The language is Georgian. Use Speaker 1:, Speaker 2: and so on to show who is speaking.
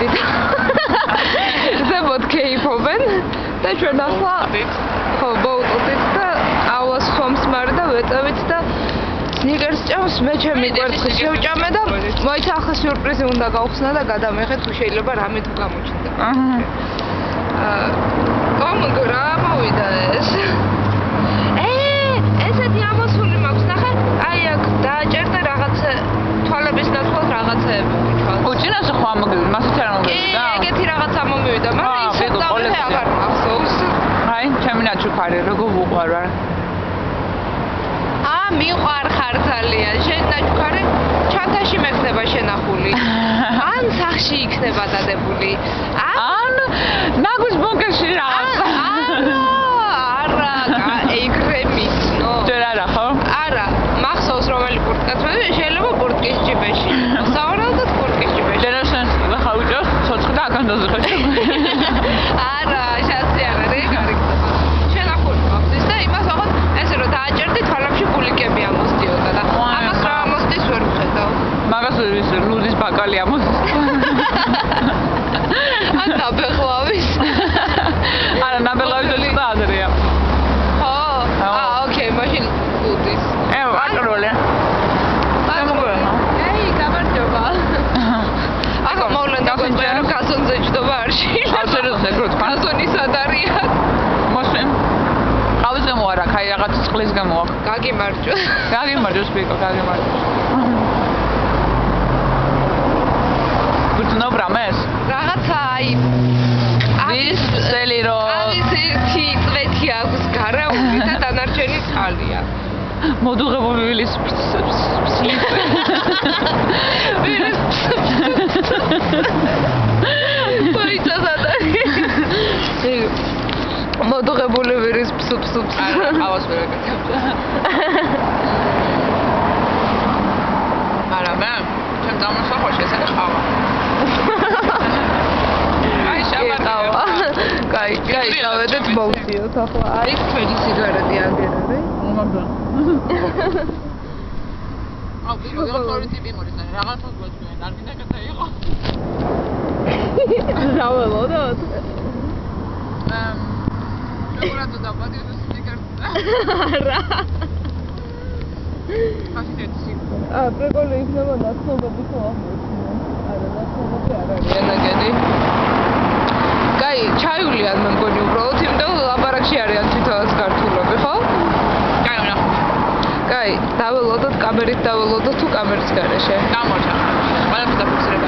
Speaker 1: მოვიდით. ზებოთ კეიფობენ და ჩვენ ახლა ხო ბოუტით და აუას ხომს მარ და ვეწევით და სნიკერს ჭამს მე ჩემი კვერცხი შევჭამე და მოიცა ახლა სიურპრიზი უნდა გავხსნა და გადამეხეთ თუ შეიძლება რამე თუ გამოჩნდა. კომგო რა მოვიდა ეს? ესეთი ამოსული მაქვს ნახე? აი აქ დააჭერდა რაღაცა თვალების ნაცვლად რაღაცეები უჩვენს.
Speaker 2: უჩინაში ხო ამოგივი, მასიც არ მომივიდა?
Speaker 1: ეგეთი რაღაცა მომივიდა, მაგრამ ისე დავე აღარ მახსოვს.
Speaker 2: აი, ჩემი ნაჩუქარი როგორ უყვარვარ.
Speaker 1: მიყვარ ხარცალია, შენ ნაჩუქარი ჩანთაში მექნება შენახული. ან სახში იქნება დადებული.
Speaker 2: ან ნაგვის ბუნკერში რაღაცა.
Speaker 1: არა, ეგრემის, ნო.
Speaker 2: ჯერ არა ხო?
Speaker 1: არა, მახსოვს რომელი კურტკაც მე შეიძლება კურტკის ჯიბეში. სავარაუდოდ კურტკის ჯიბეში.
Speaker 2: ჯერაშენ ხა უჭოს, ცოცხლი და აკანდოზე ხო?
Speaker 1: არა, შანსი არ არის, გარიგდა. შენახული მაქვს ის და იმას აღარ ესე რომ დააჭერდი თვალებში გულიკები ამოსდიოდა და ამას რა ამოსდის ვერ ვხედავ.
Speaker 2: მაგას ის ლუდის ბაკალი ამოსდის.
Speaker 1: ან ნაბეღლავის.
Speaker 2: არა, ნაბეღლავის ცოტა აზრია.
Speaker 1: ხო? ოკეი, მაშინ ლუდის.
Speaker 2: აკროლე.
Speaker 1: ეი, გამარჯობა. ახლა მოვლენ და გვეწია რომ გაზონზე ჯდობა არ შეიძლება.
Speaker 2: აბსოლუტურად გროთ.
Speaker 1: გაზონი სად არის?
Speaker 2: მოსვენ. ყავის გამო არა, ხაი რაღაც წყლის გამო აქვს.
Speaker 1: გაგიმარჯვა.
Speaker 2: გაგიმარჯოს პიკო, გაგიმარჯოს. გუწნობ რამეს?
Speaker 1: რაღაცა აი
Speaker 2: ვის წელი რომ
Speaker 1: არის ერთი წვეთი აქვს გარაული და დანარჩენი წყალია.
Speaker 2: მოდუღებული ვილის სლიპი.
Speaker 1: მოიცა სადარი. მოდუღებული ვირის ფსუფსუფს.
Speaker 2: არა, ყავას ვერ აკეთებ. არა, მე ჩემ დამოსახოში ესე ყავა. აი, შაბათავა.
Speaker 1: კაი, დავედეთ მოვდიოთ ახლა. აი, თქვენი სიგარეტი აგერები.
Speaker 2: მოგაბა.
Speaker 3: აუ, ვიღაც ორი ტიპი მორის და რაღაცას გვეჭვენ, არ გინდა კეთა იყო.
Speaker 1: დაველოდოთ.
Speaker 3: როგორად დაბადიო სნიკერს?
Speaker 1: არა.
Speaker 3: ხაში დეცი.
Speaker 1: პრიკოლი იქნება ნაცნობები ხო აღმოჩნდა. არა, ნაცნობები არ არის ანაგედი. კაი, ჩაივლიან მე მგონი უბრალოდ იმდენ ლაბარაკში არიან თვითონაც ქართულები, ხო?
Speaker 3: კაი, ნახო.
Speaker 1: კაი, დაველოდოთ კამერით დაველოდოთ თუ კამერის გარეშე.
Speaker 3: გამორჩა. ყველაფერს დაფიქსირე.